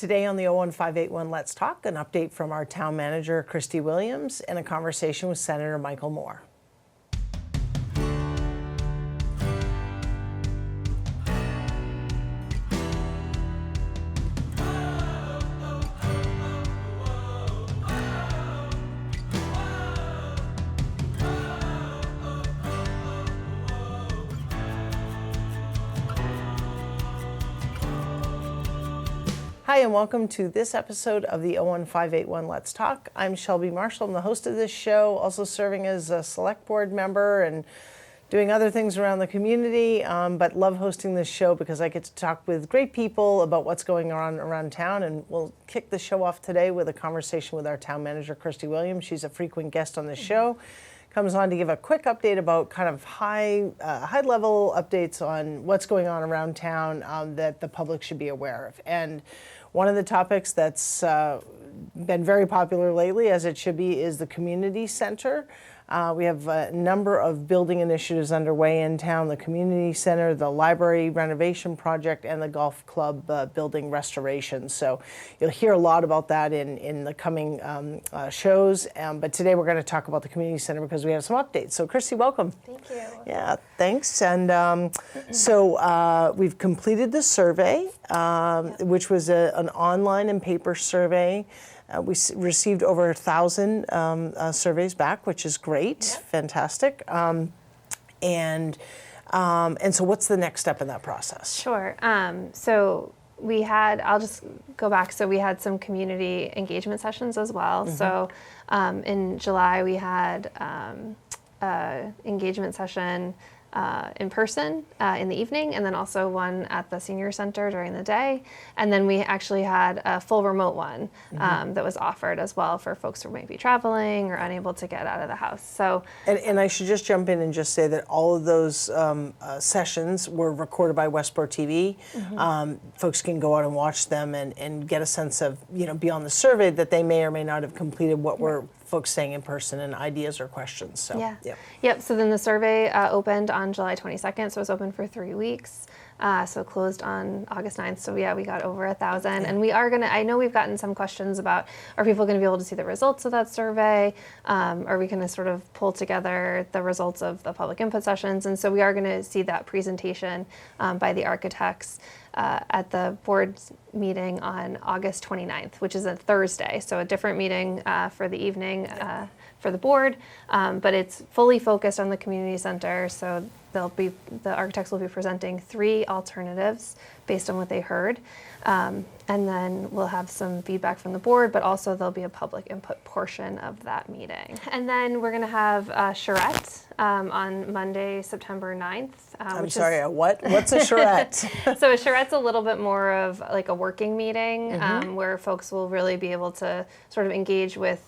Today on the 01581 Let's Talk, an update from our town manager, Kristi Williams, and a conversation with Senator Michael Moore. Hi, and welcome to this episode of the 01581 Let's Talk. I'm Shelby Marshall. I'm the host of this show, also serving as a select board member and doing other things around the community, but love hosting this show because I get to talk with great people about what's going on around town. And we'll kick the show off today with a conversation with our town manager, Kristi Williams. She's a frequent guest on the show. Comes on to give a quick update about kind of high-level updates on what's going on around town that the public should be aware of. And one of the topics that's been very popular lately, as it should be, is the community center. We have a number of building initiatives underway in town: the community center, the library renovation project, and the golf club building restoration. So you'll hear a lot about that in the coming shows. But today we're going to talk about the community center because we have some updates. So Kristi, welcome. Thank you. Yeah, thanks. And so we've completed the survey, which was an online and paper survey. We received over 1,000 surveys back, which is great, fantastic. And so what's the next step in that process? Sure. So we had, I'll just go back. So we had some community engagement sessions as well. Mm-hmm. So in July, we had an engagement session in person in the evening, and then also one at the senior center during the day. And then we actually had a full remote one that was offered as well for folks who might be traveling or unable to get out of the house. So, and I should just jump in and just say that all of those sessions were recorded by Westborough TV. Mm-hmm. Folks can go out and watch them and get a sense of, beyond the survey, that they may or may not have completed what were folks saying in person and ideas or questions. So Yep. So then the survey opened on July 22nd. So it was open for 3 weeks. So closed on August 9th. So yeah, we got over 1,000. And we are I know we've gotten some questions about, are people going to be able to see the results of that survey? Are we going to sort of pull together the results of the public input sessions? And so we are going to see that presentation by the architects at the board meeting on August 29th, which is a Thursday. So a different meeting for the evening for the board, but it's fully focused on the community center. So the architects will be presenting 3 alternatives based on what they heard. And then we'll have some feedback from the board, but also there'll be a public input portion of that meeting. And then we're going to have a charrette on Monday, September 9th. I'm sorry, a what? What's a charrette? So a charrette's a little bit more of like a working meeting where folks will really be able to sort of engage with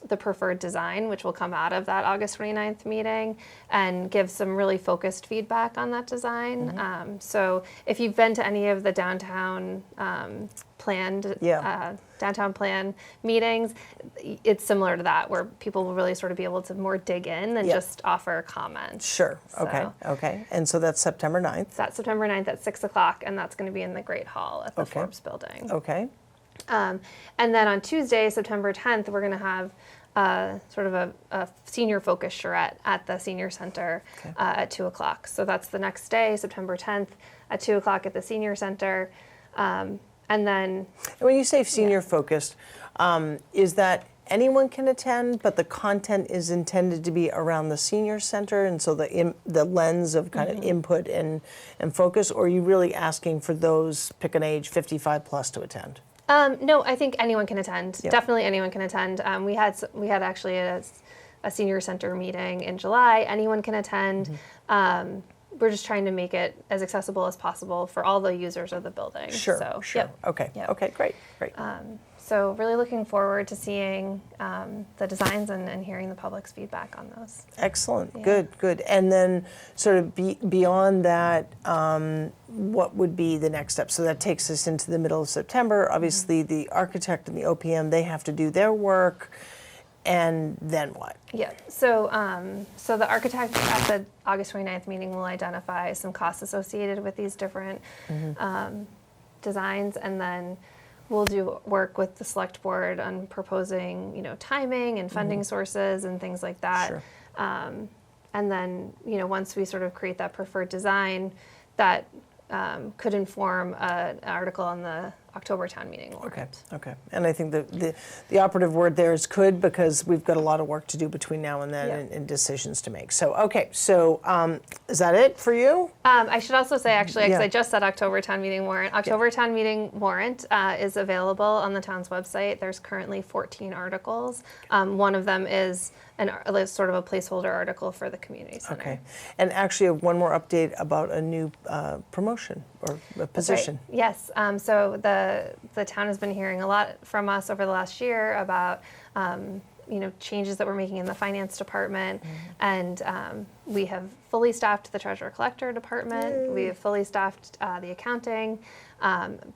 the preferred design, which will come out of that August 29th meeting, and give some really focused feedback on that design. So if you've been to any of the downtown downtown plan meetings, it's similar to that, where people will really sort of be able to more dig in than just offer comments. Sure. Okay. And so that's September 9th. That's September 9th at 6 o'clock, and that's going to be in the Great Hall at the Forbes building. Okay. And then on Tuesday, September 10th, we're going to have sort of a senior focus charrette at the senior center at 2 o'clock. So that's the next day, September 10th at 2 o'clock at the senior center. And then... When you say senior focused, is that anyone can attend, but the content is intended to be around the senior center, and so the lens of kind of input and focus, or are you really asking for those, pick an age, 55 plus to attend? No, I think anyone can attend. Yep. Definitely anyone can attend. We had actually a senior center meeting in July. Anyone can attend. We're just trying to make it as accessible as possible for all the users of the building. Sure. Yep. Okay. Yep. Okay. Great. So really looking forward to seeing the designs and hearing the public's feedback on those. Excellent. Yeah. Good. And then sort of beyond that, what would be the next step? So that takes us into the middle of September. Obviously, the architect and the OPM, they have to do their work. And then what? Yeah, so the architect at the August 29th meeting will identify some costs associated with these different designs, and then we'll do work with the select board on proposing, timing and funding sources and things like that. Sure. And then, once we sort of create that preferred design, that could inform an article on the October town meeting warrant. Okay. And I think the operative word there is could, because we've got a lot of work to do between now and then and decisions to make. So, is that it for you? I should also say, actually, because Yeah. I just said October town meeting warrant. October town meeting warrant is available on the town's website. There's currently 14 articles. One of them is sort of a placeholder article for the community center. Okay. And actually, I have one more update about a new promotion or a position. Right. Yes. So the town has been hearing a lot from us over the last year about changes that we're making in the finance department, and we have fully staffed the treasurer collector department. We have fully staffed the accounting,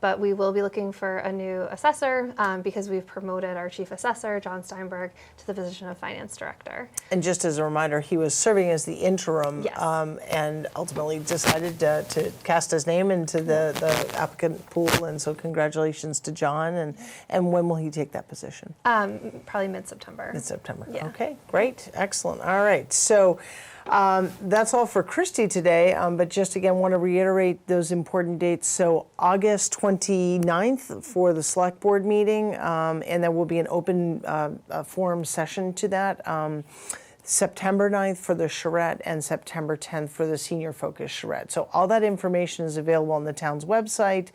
but we will be looking for a new assessor because we've promoted our chief assessor, John Steinberg, to the position of finance director. And just as a reminder, he was serving as the interim, Yes. and ultimately decided to cast his name into the applicant pool. And so, congratulations to John. And when will he take that position? Probably mid-September. Mid-September. Yeah. Okay, great, excellent. All right, so that's all for Kristi today. But just again, want to reiterate those important dates. So August 29th for the select board meeting, and there will be an open forum session to that. September 9th for the charrette, and September 10th for the senior focus charrette. So all that information is available on the town's website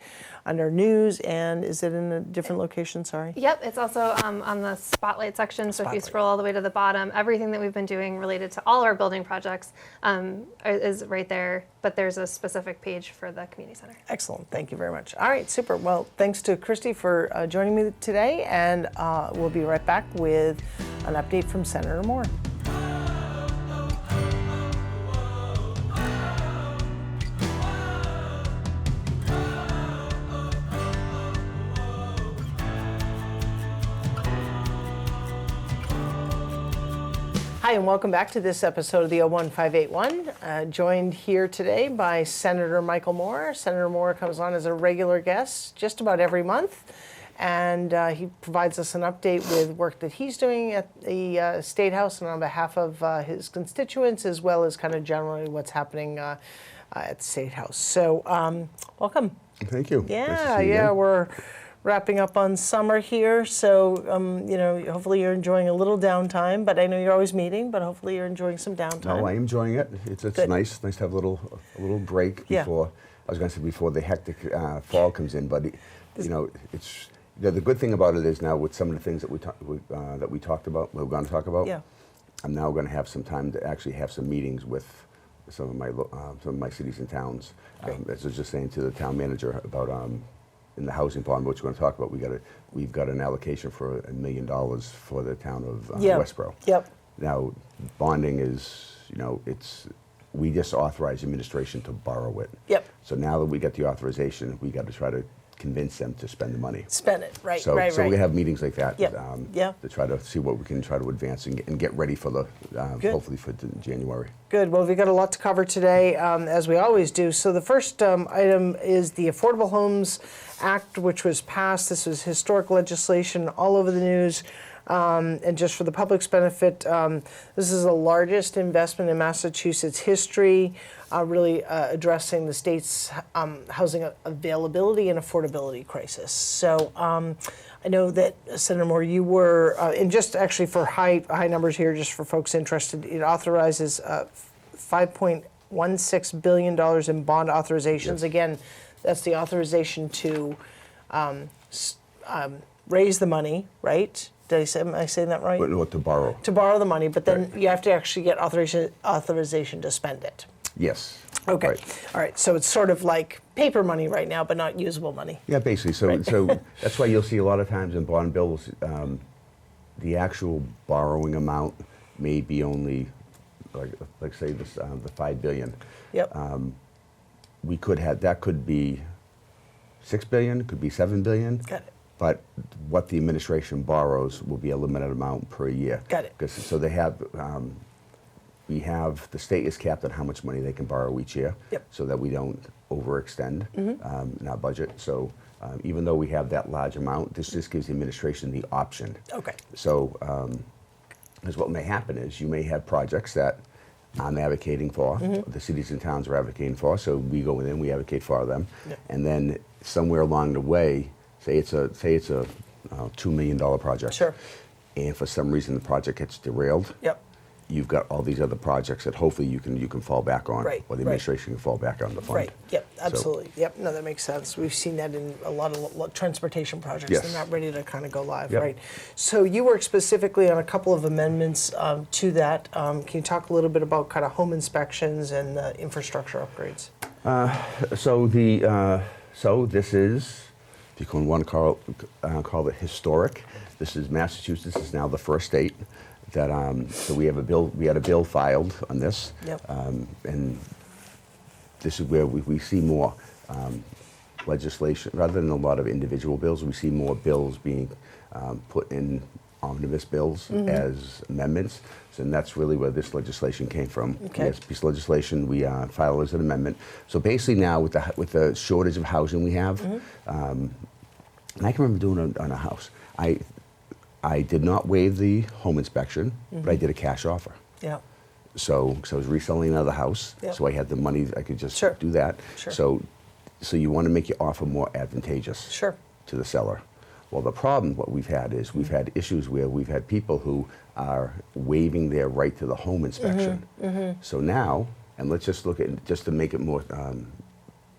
under news, and is it in a different location? Sorry. Yep, it's also on the spotlight section. So if you Spotlight. scroll all the way to the bottom, everything that we've been doing related to all our building projects is right there. But there's a specific page for the community center. Excellent. Thank you very much. All right, super. Well, thanks to Kristi for joining me today, and we'll be right back with an update from Senator Moore. Hi, and welcome back to this episode of the 01581. Joined here today by Senator Michael Moore. Senator Moore comes on as a regular guest just about every month, and he provides us an update with work that he's doing at the State House and on behalf of his constituents, as well as kind of generally what's happening at the State House. So, welcome. Thank you. Yeah, Nice to see you yeah, again. we're wrapping up on summer here, so hopefully you're enjoying a little downtime. But I know you're always meeting, but hopefully you're enjoying some downtime. No, I'm enjoying it. It's Good. nice to have a little break Yeah. before. I was going to say before the hectic fall comes in, but it's the good thing about it is now with some of the things that we talked about, we're going to talk about. Yeah. I'm now going to have some time to actually have some meetings with some of my cities and towns. Great. As I was just saying to the town manager about in the housing bond, which we're going to talk about, we've got an allocation for $1 million for the town of Westborough. Yep. Now, bonding is, we just authorize administration to borrow it. Yep. So now that we get the authorization, we got to try to convince them to spend the money. Spend it. Right. So, right. so we have meetings like that Yep. Yeah. to try to see what we can try to advance and get ready for the Good. hopefully for January. Good. Well, we've got a lot to cover today, as we always do. So the first item is the Affordable Homes Act, which was passed. This was historic legislation all over the news. And just for the public's benefit, this is the largest investment in Massachusetts history, really addressing the state's housing availability and affordability crisis. So I know that, Senator Moore, you were, and just actually for high numbers here, just for folks interested, it authorizes $5.16 billion in bond authorizations. Yes. Again, that's the authorization to raise the money, right? Am I saying that right? But no, to borrow. To borrow the money, but then Right. you have to actually get authorization to spend it. Yes. Okay. Right. All right. So it's sort of like paper money right now, but not usable money. Yeah, basically. So that's why you'll see a lot of times in bond bills, the actual borrowing amount may be only, like say this, the $5 billion. Yep. We could have that could be $6 billion, could be $7 billion. Got it. But what the administration borrows will be a limited amount per year. Got it. So they have, the state is capped on how much money they can borrow each year. Yep. So that we don't overextend in our budget. So even though we have that large amount, this just gives the administration the option. Okay. So, because what may happen is you may have projects that I'm advocating for, the cities and towns are advocating for, so we go in, we advocate for them, Yeah. and then somewhere along the way, say it's a $2 million project. Sure. And for some reason the project gets derailed. Yep. You've got all these other projects that hopefully you can fall back on, Right, or the right. administration can fall back on the fund. Right. Yep. So- Absolutely. Yep. No, that makes sense. We've seen that in a lot of transportation projects. Yes. They're not ready to kind of go live, Yep. right? So you worked specifically on a couple of amendments to that. Can you talk a little bit about kind of home inspections and the infrastructure upgrades? So this is, if you want to call it historic. This is Massachusetts is now the first state that so we have a bill. We had a bill filed on this, Yep. and this is where we see more legislation rather than a lot of individual bills. We see more bills being put in omnibus bills as amendments. So, and that's really where this legislation came from. Okay. This piece of legislation we filed as an amendment. So basically now with the shortage of housing we have, and I can remember doing it on a house. I did not waive the home inspection, but I did a cash offer. Yeah. So I was reselling another house, Yep. so I had the money, I could just Sure. do that. Sure. So you want to make your offer more advantageous Sure. to the seller. Well, the problem, what we've had is we've had issues where we've had people who are waiving their right to the home inspection. So now, and let's just look at, just to make it more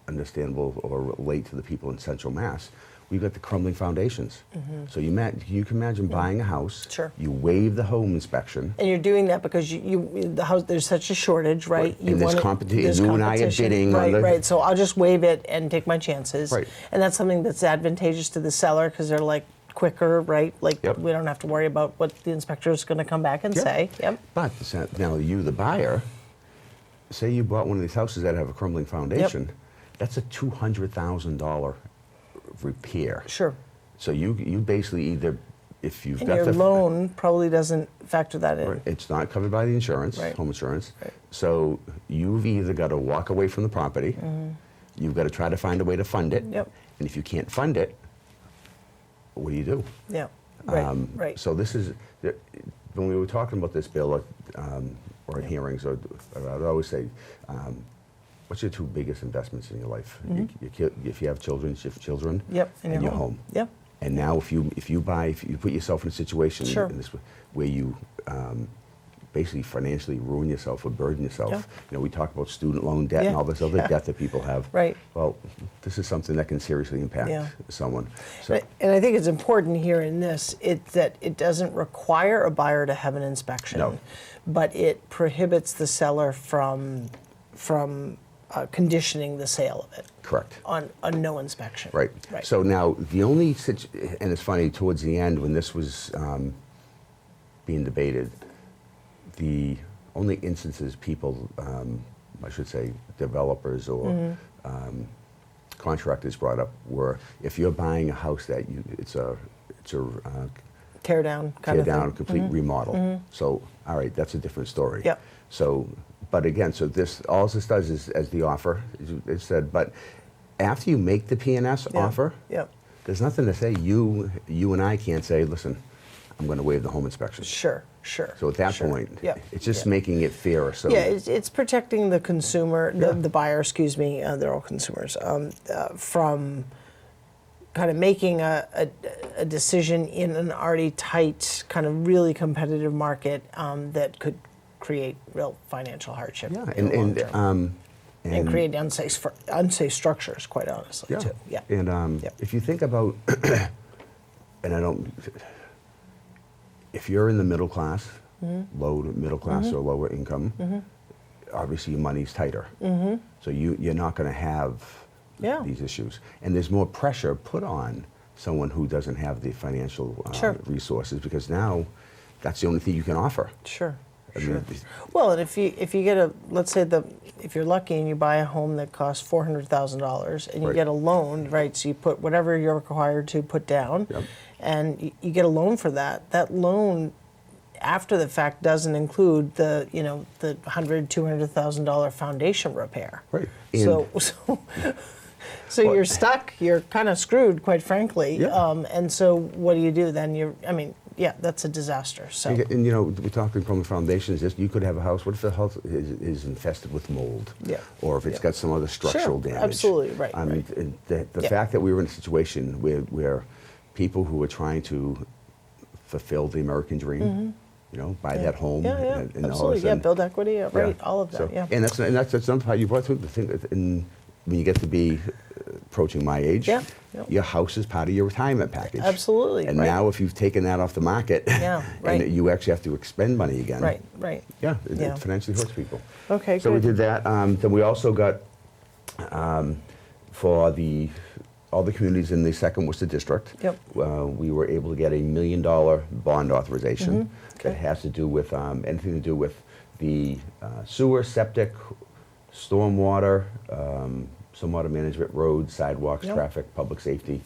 understandable or relate to the people in Central Mass, we've got the crumbling foundations. So you can imagine buying a house, Sure. you waive the home inspection, And you're doing that because the house, there's such a shortage, right? Right. And there's competition. there's You and I are competition. bidding on Right, the- right. So I'll just waive it and take my chances. Right. And that's something that's advantageous to the seller because they're like quicker, right? Like Yep. we don't have to worry about what the inspector is going to come back and Yep. say. Yep. But now you, the buyer, say you bought one of these houses that have a crumbling foundation, that's a $200,000 repair. Sure. So you basically either, if you've And got your the loan probably doesn't factor that in. it's not covered by the insurance, Right. home insurance. Right. So you've either got to walk away from the property, you've got to try to find a way to fund it, Yep. and if you can't fund it, what do you do? Yeah. Right. Right. So this is, when we were talking about this bill, or in hearings, or I'd always say, what's your two biggest investments in your life? If you have children, Yep. and your home. Yep. And now if you put yourself in a situation Sure. in this, where you basically financially ruin yourself or burden yourself. Yeah. You know, we talk about student loan debt Yeah. and all this other Yeah. debt that people have. Right. Well, this is something that can seriously impact Yeah. someone. So, And I think it's important here in this that it doesn't require a buyer to have an inspection, No. but it prohibits the seller from conditioning the sale of it correct. on no inspection. Right. Right. So now the only and it's funny, towards the end when this was being debated, the only instances people, I should say, developers or contractors brought up were if you're buying a house that it's a tear down kind tear of down, thing. complete remodel. So all right, that's a different story. Yep. So, but again, so all this does is, as the offer, it said, but after you make the P&S Yeah. offer, Yep. there's nothing to say you and I can't say, listen, I'm going to waive the home inspection. Sure. So at that sure. point, Yep. it's just Yep. making it fairer. So Yeah, it's protecting the consumer, Yeah. the buyer, excuse me, they're all consumers, from kind of making a decision in an already tight, kind of really competitive market that could create real financial hardship yeah, in the long and term. And create unsafe structures, quite honestly, yeah, too. Yeah. and Yep. if you think about, and I don't, if you're in the middle class, low to middle class or lower income, obviously your money's tighter. So you're not going to have Yeah. these issues, and there's more pressure put on someone who doesn't have the financial Sure. resources because now that's the only thing you can offer. Sure. I mean, Sure. Well, and if you get let's say if you're lucky and you buy a home that costs $400,000 and you Right. get a loan, right? So you put whatever you're required to put down, Yep. and you get a loan for that. That loan, after the fact, doesn't include the $100,000, $200,000 foundation repair. Right. So So you're stuck. You're kind of screwed, quite frankly. Yeah. And so what do you do then? Yeah, that's a disaster. So And we're talking from the foundations. You could have a house. What if the house is infested with mold? Yeah. Or if it's got some other structural damage? Absolutely, right. I mean, the Yeah. fact that we were in a situation where people who were trying to fulfill the American dream, buy that home, Yeah, and all of a absolutely. sudden, Build equity, right? All of that. So, Yeah. And that's another part you brought through the thing. When you get to be approaching my age, Yeah, yeah. your house is part of your retirement package. Absolutely, And right. now, if you've taken that off the market, Yeah, right. and you actually have to expend money again, Right. Yeah, it Yeah. financially hurts people. Okay, So good. we did that. Then we also got for all the communities in the second Worcester district. Yep. We were able to get $1 million bond authorization Okay. that has to do with anything to do with the sewer, septic, stormwater, stormwater management, roads, sidewalks, Yep. traffic, public safety,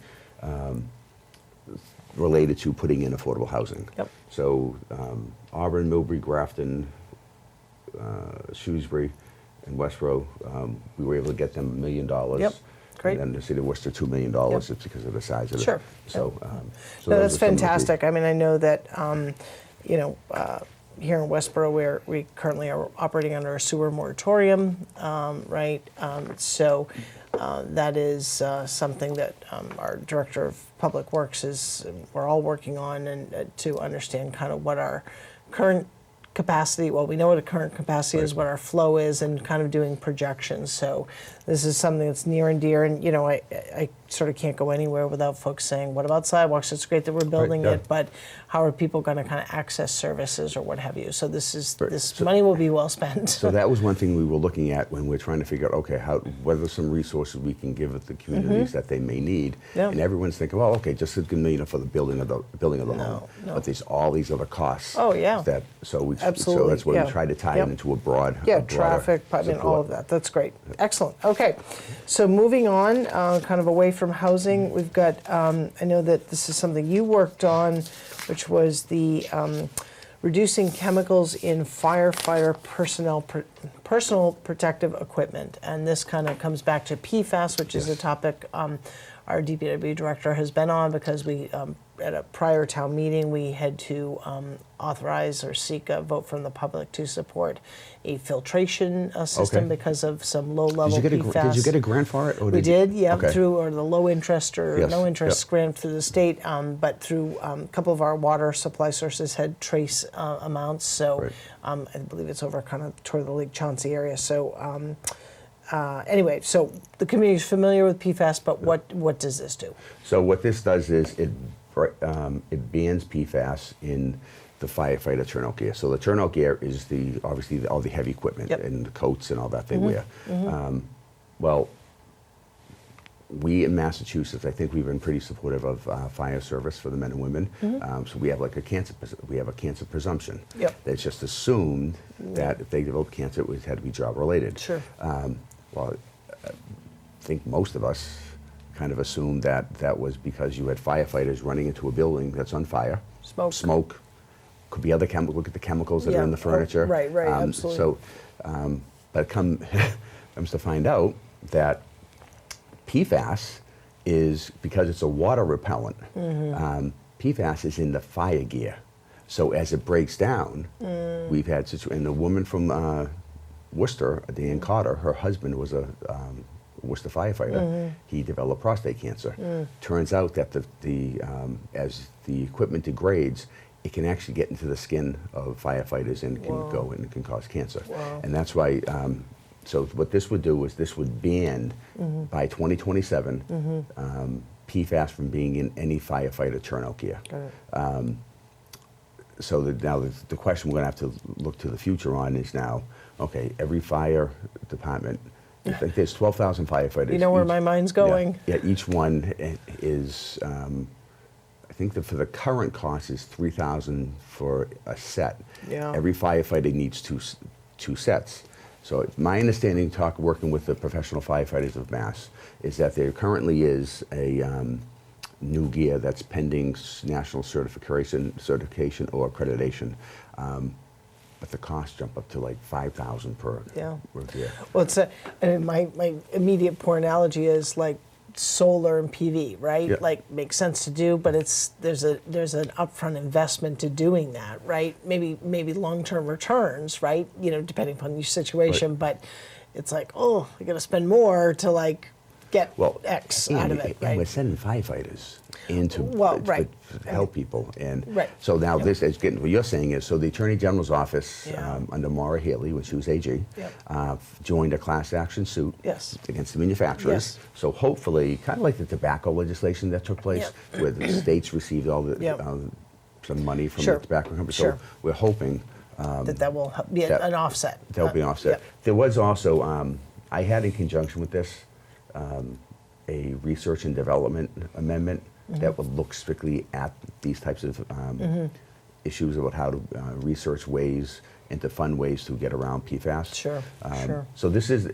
related to putting in affordable housing. Yep. So Auburn, Millbury, Grafton, Shrewsbury, and Westborough, we were able to get them $1 million. Yep. Great. And then the city of Worcester $2 million. Yep. It's because of the size of Sure. it. So, No, so that's those are some of the key- fantastic. I mean, I know that, here in Westborough, we currently are operating under a sewer moratorium, right? So that is something that our Director of Public Works we're all working on, and to understand kind of what our current capacity, well, we know what a current capacity is, what our flow is, and kind of doing projections. So this is something that's near and dear, and I sort of can't go anywhere without folks saying, what about sidewalks? It's great that we're building yeah. it, but how are people going to kind of access services or what have you? So this money will be well spent. So that was one thing we were looking at when we're trying to figure out, okay, what are some resources we can give the communities that they may need? Yeah. And everyone's thinking, well, okay, just $1 million for the building of the home. No. But there's all these other costs. Oh, yeah. So Absolutely, that's why yeah. we tried to tie Yep. it into a broad. Yeah, a broader traffic, all support. of that. That's great. Excellent. Okay, so moving on, kind of away from housing, we've got, I know that this is something you worked on, which was the reducing chemicals in firefighter personal protective equipment. And this kind of comes back to PFAS, which is a topic our DPW director has been on, because we, at a prior town meeting, we had to authorize or seek a vote from the public to support a filtration system Okay. because of some low-level PFAS. Did you get a grant for it? Or We did, yeah, Okay. through or the low interest or Yes, no interest yep. grant through the state, but through a couple of our water supply sources had trace amounts. So Right. I believe it's over kind of toward the Lake Chauncey area. So anyway, so the community is familiar with PFAS, but what does this do? So what this does is it bans PFAS in the firefighter turnout gear. So the turnout gear is obviously all the heavy equipment Yep. and the coats and all that they wear. Well, we in Massachusetts, I think we've been pretty supportive of fire service for the men and women. So we have like a cancer presumption. Yep. It's just assumed that if they develop cancer, it had to be job related. Sure. Well, I think most of us kind of assumed that was because you had firefighters running into a building that's on fire. Smoke. Could be other chemicals. Look at the chemicals that Yeah. are in the furniture. Oh, right, absolutely. So, but comes to find out that PFAS is, because it's a water repellent, PFAS is in the fire gear. So as it breaks down, we've had and the woman from Worcester, Dan Carter, her husband was a Worcester firefighter. He developed prostate cancer. Turns out that as the equipment degrades, it can actually get into the skin of firefighters and can go and it can cause cancer. Wow. And that's why. So what this would do is this would ban by 2027 PFAS from being in any firefighter turnout gear. Got it. So now the question we're going to have to look to the future on is now, okay, every fire department, I think there's 12,000 firefighters. You know where my mind's going. Yeah, each one is, I think that for the current cost is $3,000 for a set. Yeah. Every firefighter needs two sets. So it's my understanding, working with the professional firefighters of Mass, is that there currently is a new gear that's pending national certification or accreditation. but the costs jump up to like $5,000 per repair. Well, I mean, my immediate poor analogy is like solar and PV, right? Yeah. Like makes sense to do, but there's an upfront investment to doing that, right? Maybe long-term returns, right? You know, depending upon your situation, Right. but it's like, oh, I got to spend more to like get X out of it, And right? we're sending firefighters in to, right. to help people. And Right. so now Yep. this is getting, what you're saying is, so the Attorney General's office, Yeah. under Maura Haley, when she was AG, Yep. joined a class action suit Yes. against the manufacturers. Yes. So hopefully, kind of like the tobacco legislation that took place, Yep. where the states received all the, Yep. some money from Sure. the tobacco company. Sure. So we're hoping that will be an offset. there'll be an offset. Yep. There was also, I had in conjunction with this, a research and development amendment that would look strictly at these types of issues about how to research ways and to fund ways to get around PFAS. Sure, sure. So this is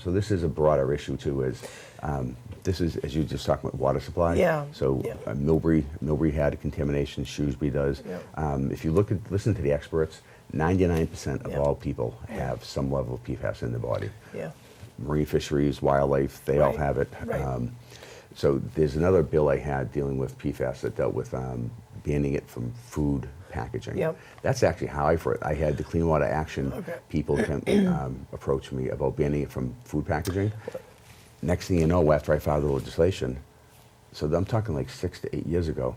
so this is a broader issue too. This is, as you just talked about, water supply. Yeah, So yeah. Millbury had contamination. Shrewsbury does. Yep. If you listen to the experts, 99% of Yep. all people have some level of PFAS in their body. Yeah. Marine fisheries, wildlife, they all Right, have it. right. So there's another bill I had dealing with PFAS that dealt with banning it from food packaging. Yep. That's actually how I had the Clean Water Action Okay. people approach me about banning it from food packaging. Next thing you know, after I filed the legislation, so I'm talking like 6 to 8 years ago,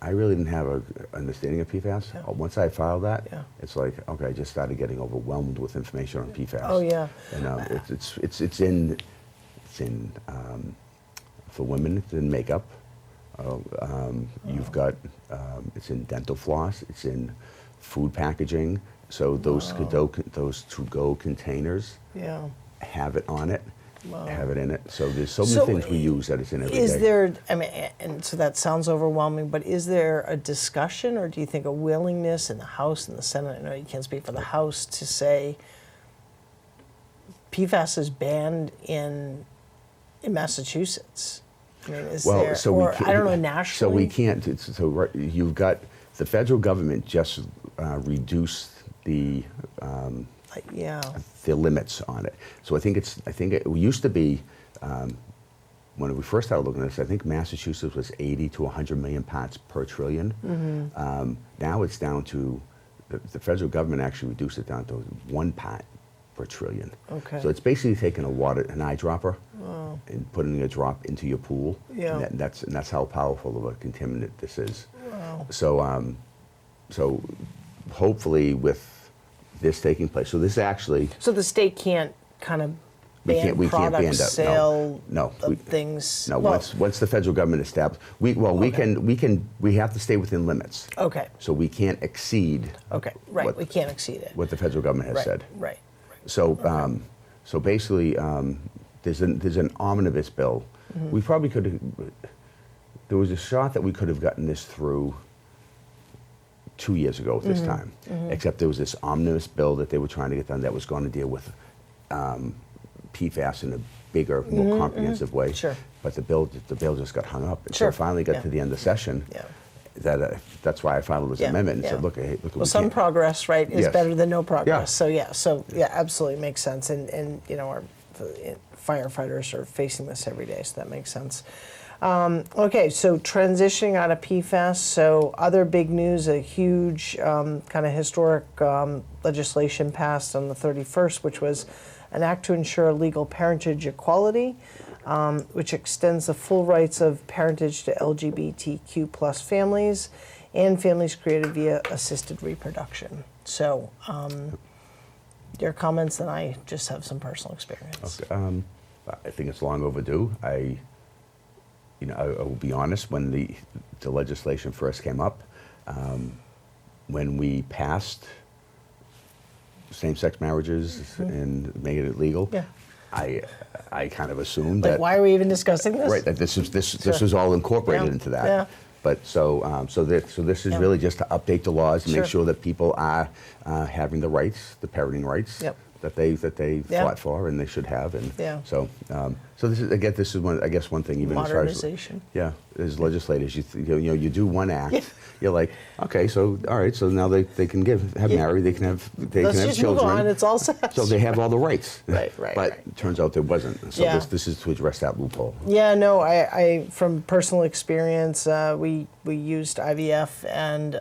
I really didn't have an understanding of PFAS. Yeah. Once I filed that, Yeah. it's like, okay, I just started getting overwhelmed with information on PFAS. Oh, yeah. And it's in for women, it's in makeup. You've got it's in dental floss. It's in food packaging. So those to-go containers Yeah. have it on it. Wow. Have it in it. So there's so many So things we use that it's in every day. Is there, I mean, and so that sounds overwhelming, but is there a discussion or do you think a willingness in the House and the Senate, I know you can't speak for the House, to say PFAS is banned in Massachusetts? I mean, is there, or I don't know, nationally? So we can't, you've got, the federal government just reduced the Yeah. the limits on it. So I think it used to be, when we first started looking at this, I think Massachusetts was 80 to 100 million parts per trillion. Now it's down to, the federal government actually reduced it down to 1 part per trillion. Okay. So it's basically taking an eyedropper and putting a drop into your pool. Yeah. And that's how powerful of a contaminant this is. Wow. So hopefully with this taking place, so this actually, So the state can't kind of we ban can't product ban that. sale No, of things? No, Well, once the federal government established, we have to stay within limits. Okay, So we can't exceed okay, right, What- we can't exceed it. what the federal government has Right, said. right. So, so basically, there's an omnibus bill. Mm-hmm. We probably could have. There was a shot that we could have gotten this through 2 years ago at this Mm-hmm. time, except there was this omnibus bill that they were trying to get done that was going to deal with PFAS in a bigger, more comprehensive way. Mm-hmm. Sure. But the bill just got hung up. And Sure. So it finally got Yeah. to the end of session. Yeah. That's why I filed this Yeah, amendment and yeah. said, look, hey, look. Well, some progress, right, is Yes. better than no progress. Yeah. So yeah, absolutely makes sense. And you know, our firefighters are facing this every day, so that makes sense. Okay, so transitioning out of PFAS, so other big news, a huge kind of historic legislation passed on the 31st, which was an act to ensure legal parentage equality, which extends the full rights of parentage to LGBTQ plus families and families created via assisted reproduction. So your comments, and I just have some personal experience. Okay, I think it's long overdue. I will be honest, when the legislation first came up, when we passed same-sex marriages and made it legal, Yeah. I kind of assumed Like, that, why are we even discussing this? right, that this Sure. was all incorporated Yeah, into that. yeah. But so this is Yeah. really just to update the laws and Sure. make sure that people are having the rights, the parenting rights. Yep. that they Yeah. fought for and they should have. And Yeah. so this is again, this is one, I guess, one thing even as far as Modernization. as legislators, you do one act, you're like, okay, so all right, so now they can have married, they can have Let's just children. move on. It's all set. So they have all the rights. Right, But right. it turns out there wasn't. So Yeah. this is to address that loophole. Yeah, no, I from personal experience, we used IVF, and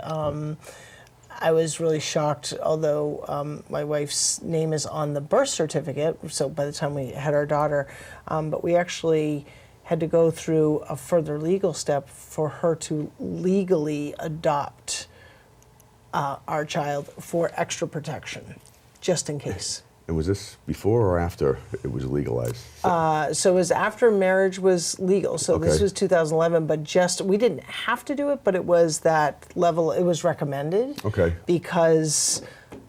I was really shocked. Although my wife's name is on the birth certificate, so by the time we had our daughter, but we actually had to go through a further legal step for her to legally adopt our child for extra protection, just in case. And was this before or after it was legalized? So it was after marriage was legal. So this Okay. was 2011, but we didn't have to do it, but it was that level, it was recommended. Okay. Because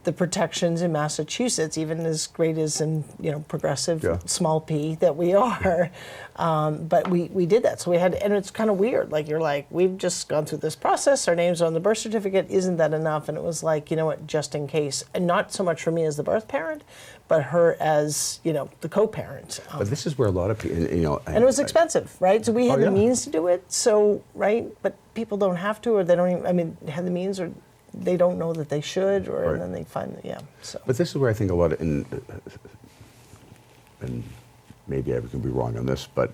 the protections in Massachusetts, even as great as in, progressive, Yeah. small p that we are, but we did that. So we had, and it's kind of weird. Like, you're like, we've just gone through this process, our name's on the birth certificate, isn't that enough? And it was like, you know what, just in case. And not so much for me as the birth parent, but her as, the co-parent. But this is where a lot of people, And it was expensive, right? So we had Oh, the yeah. means to do it, so, right? But people don't have to, or they don't even, have the means, or they don't know that they should, or Right. and then they find that, yeah. So. But this is where I think a lot of, and maybe I can be wrong on this, but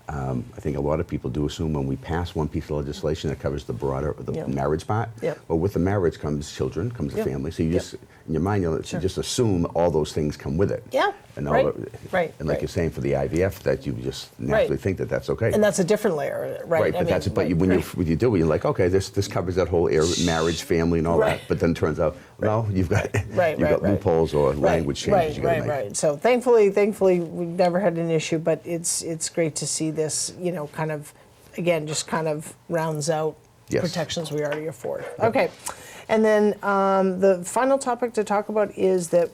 I think a lot of people do assume when we pass one piece of legislation that covers the broader, the Yeah. marriage part, Yeah. but with the marriage comes children, comes a Yeah. family, so you Yeah. just, in your mind, you Sure. just assume all those things come with it. Yeah, And right, right, And like right. you're saying for the IVF, that you just naturally think that that's okay. And that's a different layer, right? Right, but that's but when you do it, you're like, okay, this covers that whole area, marriage, family, and all Right. that. But then it turns out, no, you've got Right, you've right, got right. loopholes or language changes right, you got to right, make. right. So thankfully, we've never had an issue, but it's great to see this, kind of, again, just kind of rounds out Yes. protections we already afford. Okay. And then the final topic to talk about is that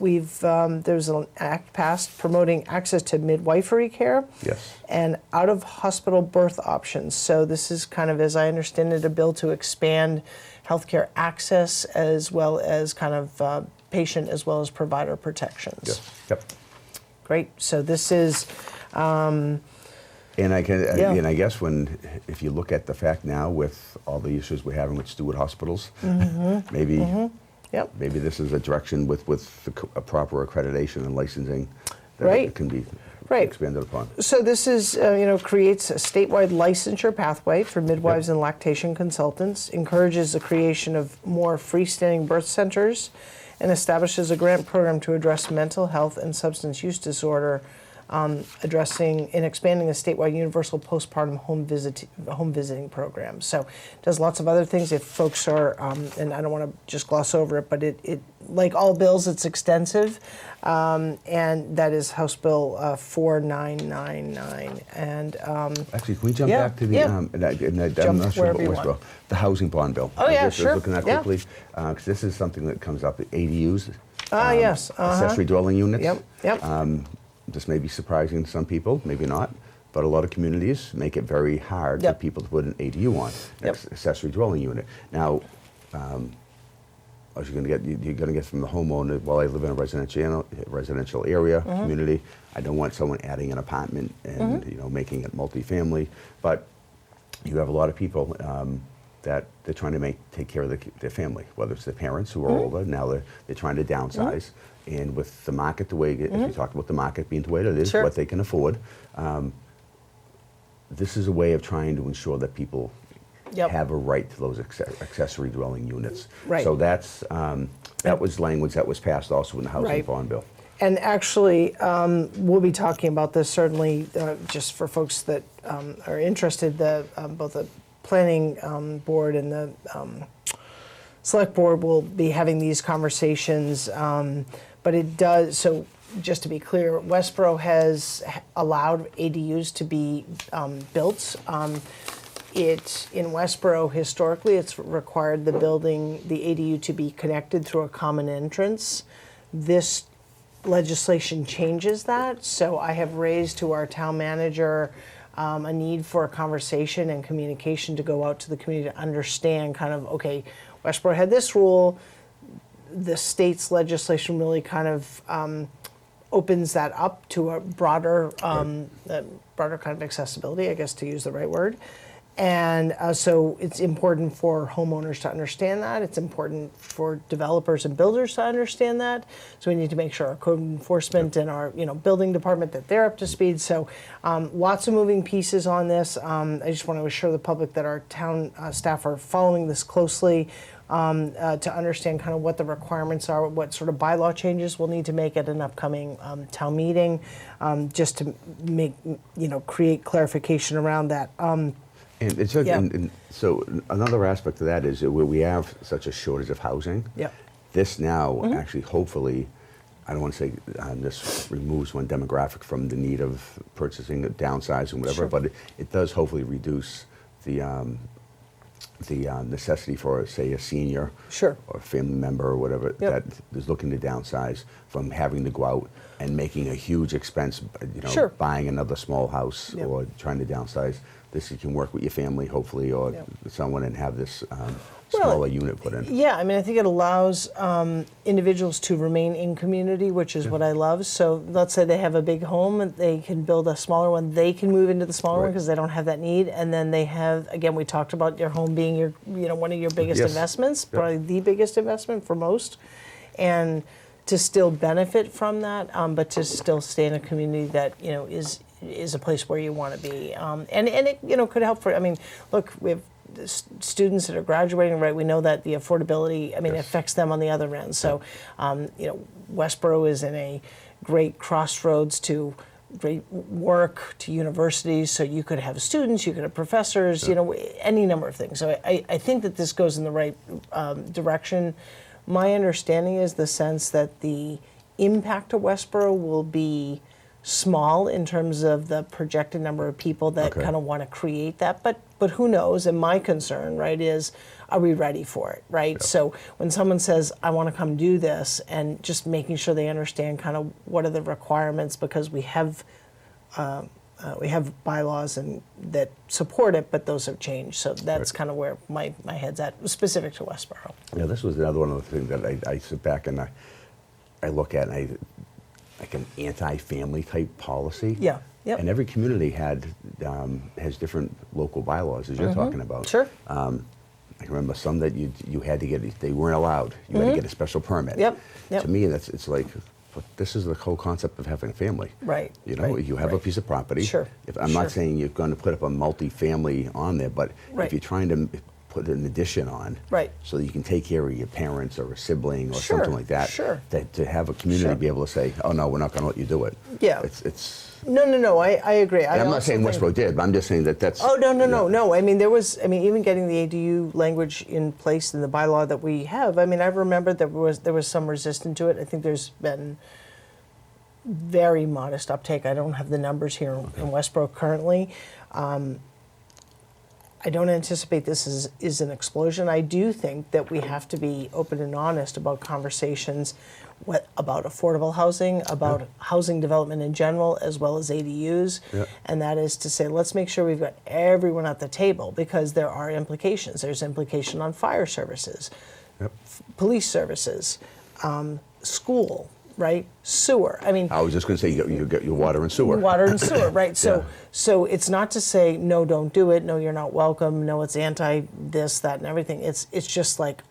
there's an act passed promoting access to midwifery care Yes. and out-of-hospital birth options. So this is kind of, as I understand it, a bill to expand healthcare access as well as kind of patient as well as provider protections. Yes. Yep. Great. So this is, And Yeah. and I guess if you look at the fact now with all the issues we're having with Steward hospitals, maybe yep. maybe this is a direction with a proper accreditation and licensing that Right. it can be Right. expanded upon. So this is, creates a statewide licensure pathway for midwives and lactation consultants, encourages the creation of more freestanding birth centers, and establishes a grant program to address mental health and substance use disorder, addressing and expanding the statewide universal postpartum home visiting program. So it does lots of other things. If folks are, and I don't want to just gloss over it, but it like all bills, it's extensive, and that is House Bill 4999. And Actually, can we jump Yeah, back to the, yeah. I'm Jump not sure wherever about you Westborough, want. the housing bond bill. Oh, yeah, I just sure. was looking at Yeah. quickly, because this is something that comes up, ADUs. yes, Accessory dwelling units. Yep. This may be surprising to some people, maybe not, but a lot of communities make it very hard Yep. for people to put an ADU on, Yep. accessory dwelling unit. Now, you're going to get from the homeowner, well, I live in a residential area, Mm-hmm. community, I don't want someone adding an apartment and making it multifamily, but you have a lot of people that they're trying to take care of their family, whether it's their parents who are Mm-hmm. older, now they're trying to downsize. And with the market the way, if you talk about the market being the way it is, Mm-hmm. Sure. what they can afford, this is a way of trying to ensure that people Yep. have a right to those accessory dwelling units. Right. So that was language that was passed also in the housing Right. bond bill. And actually, we'll be talking about this certainly just for folks that are interested. Both the planning board and the select board will be having these conversations. But it does, so just to be clear, Westborough has allowed ADUs to be built. In Westborough, historically, it's required the ADU to be connected through a common entrance. This legislation changes that, so I have raised to our town manager a need for a conversation and communication to go out to the community to understand kind of, okay, Westborough had this rule, the state's legislation really kind of opens that up to a broader, broader kind of accessibility, I guess, to use the right word. And so it's important for homeowners to understand that. It's important for developers and builders to understand that. So we need to make sure our code enforcement and our building department, that they're up to speed. So lots of moving pieces on this. I just want to assure the public that our town staff are following this closely to understand kind of what the requirements are, what sort of bylaw changes we'll need to make at an upcoming town meeting, just to make, create clarification around that. And it's and so another aspect of that is that where we have such a shortage of housing. Yep. This now actually, hopefully, I don't want to say this removes one demographic from the need of purchasing, downsizing, whatever, Sure. but it does hopefully reduce the necessity for, say, a senior Sure. or a family member or whatever Yep. that is looking to downsize from having to go out and making a huge expense, Sure. buying another small house Yep. or trying to downsize. This you can work with your family, hopefully, or Yep. someone, and have this smaller unit put in. Yeah, I mean, I think it allows individuals to remain in community, which is what I love. So let's say they have a big home, and they can build a smaller one. They can move into the smaller one Right. because they don't have that need. And then they have, again, we talked about your home being your, one of your biggest Yes. investments, Yep. probably the biggest investment for most. And to still benefit from that, but to still stay in a community that, is a place where you want to be. And it, could help for, I mean, look, we have students that are graduating, right? We know that the affordability, I mean, Yes. affects them on the other end. So, Westborough is in a great crossroads to great work, to universities. So you could have students, you could have professors, any number of things. So I think that this goes in the right direction. My understanding is the sense that the impact of Westborough will be small in terms of the projected number of people that Okay. kind of want to create that, but who knows? And my concern, right, is are we ready for it, right? Yep. So when someone says, I want to come do this, and just making sure they understand kind of what are the requirements, because we have bylaws and that support it, but those have changed. So that's Right. kind of where my head's at, specific to Westborough. Yeah, this was another one of the things that I sit back and I look at, and like an anti-family type policy. Yeah, yep. And every community has different local bylaws, as you're talking about. Sure. I can remember some that you had to get, they weren't allowed. You had to get a special permit. Yep, yep. To me, it's like, but this is the whole concept of having a family. Right, right, You have a right. piece of property. Sure, I'm sure. not saying you're going to put up a multi-family on there, but Right. if you're trying to put an addition on, Right. so that you can take care of your parents or a sibling or Sure, something like that, sure. that to have a community Sure. be able to say, oh no, we're not going to let you do it. Yeah. It's. No, I agree. And I'm not also saying think- Westbrook did, but I'm just saying that's. Oh, no. I mean, even getting the ADU language in place in the bylaw that we have, I mean, I remember there was some resistance to it. I think there's been very modest uptake. I don't have the numbers here in Westbrook currently. I don't anticipate this is an explosion. I do think that we have to be open and honest about conversations about affordable housing, about housing development in general, as well as ADUs. Yeah. And that is to say, let's make sure we've got everyone at the table, because there are implications. There's implication on fire services, Yep. police services, school, right? Sewer. I mean, I was just going to say you get your water and sewer. water and sewer, right? So, Yeah. so it's not to say no, don't do it. No, you're not welcome. No, it's anti this, that, and everything. It's just like,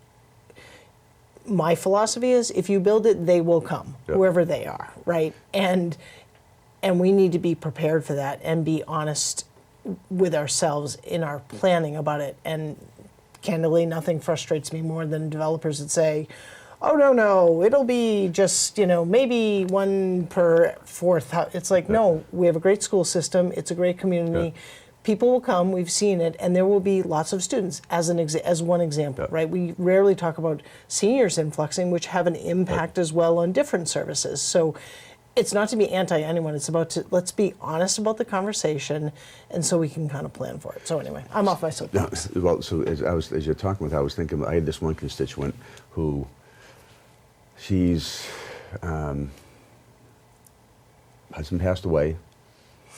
my philosophy is, if you build it, they will come, Yep. whoever they are, right? And we need to be prepared for that and be honest with ourselves in our planning about it. And candidly, nothing frustrates me more than developers that say, oh, no, it'll be just, maybe one per fourth. It's like, no, we have a great school system. It's a great community. Yeah. People will come, we've seen it, and there will be lots of students, as one example, Yeah. right? We rarely talk about seniors influxing, which have an impact as well on different services. So it's not to be anti anyone. It's about let's be honest about the conversation, and so we can kind of plan for it. So anyway, I'm off my soapbox. Well, so as you're talking with, I was thinking, I had this one constituent who, she's husband passed away.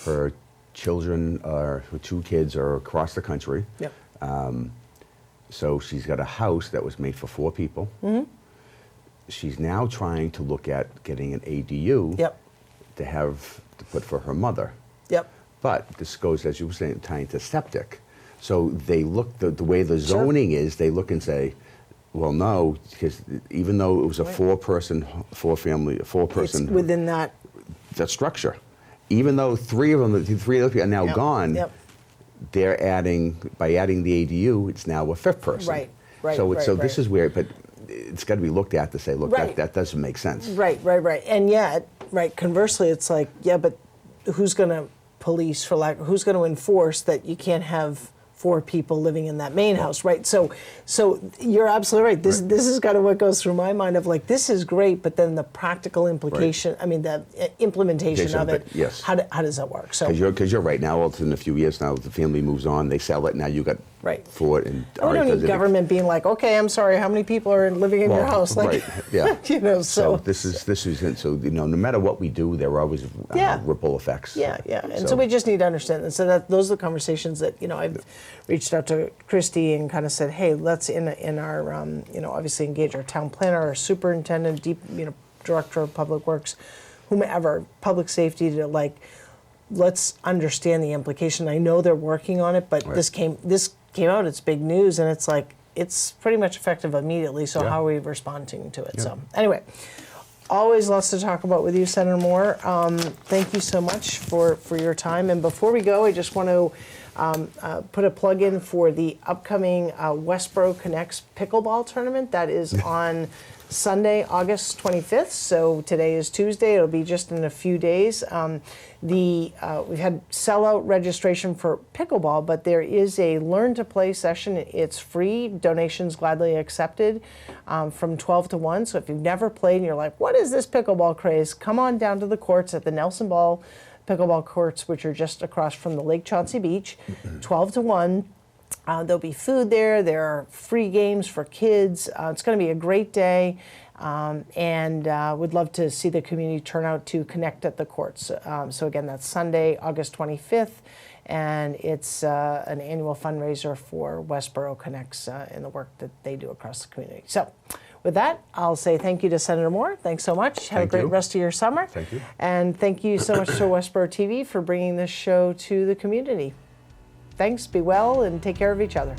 Her children her 2 kids are across the country. Yep. So she's got a house that was made for 4 people. she's now trying to look at getting an ADU Yep. to put for her mother. Yep. But this goes, as you were saying, tying to septic. So they look, the way the zoning is, they look and say, well, no, because even though it was a four-person It's within that. that structure, even though three of those people are now Yep. gone, Yep. they're by adding the ADU, it's now a fifth person. Right. So this is where, but it's got to be looked at to say, look, Right. that doesn't make sense. Right. And yet, conversely, it's like, yeah, but who's going to police who's going to enforce that you can't have 4 people living in that main house, right? So you're absolutely right. This is kind of what goes through my mind of like, this is great, but then the practical implication, I mean, the implementation of it, yes. how does that work? So Because you're right, now, all in a few years now, the family moves on, they sell it, now you got Right. for it. And we don't need government being like, okay, I'm sorry, how many people are living in your house? Like, right, yeah. So this is so no matter what we do, there are always ripple effects. Yeah. And so we just need to understand. And so those are the conversations that, I've reached out to Kristi and kind of said, hey, let's in our, obviously engage our town planner, our superintendent, director of public works, whomever, public safety to let's understand the implication. I know they're working on it, but this came out, it's big news, and it's like, it's pretty much effective immediately, so how are we responding to it? Yeah. So anyway, always lots to talk about with you, Senator Moore. Thank you so much for your time. And before we go, I just want to put a plug in for the upcoming Westborough Connects pickleball tournament. That is on Sunday, August 25th. So today is Tuesday. It'll be just in a few days. We've had sellout registration for pickleball, but there is a learn to play session. It's free, donations gladly accepted, from 12 to 1. So if you've never played and you're like, what is this pickleball craze? Come on down to the courts at the Nelson Ball pickleball courts, which are just across from the Lake Chauncey Beach, 12 to 1. There'll be food there. There are free games for kids. It's going to be a great day, and would love to see the community turn out to connect at the courts. So again, that's Sunday, August 25th, and it's an annual fundraiser for Westborough Connects in the work that they do across the community. So with that, I'll say thank you to Senator Moore. Thanks so much. Have a great rest of your summer. Thank you. And thank you so much to Westborough TV for bringing this show to the community. Thanks, be well, and take care of each other.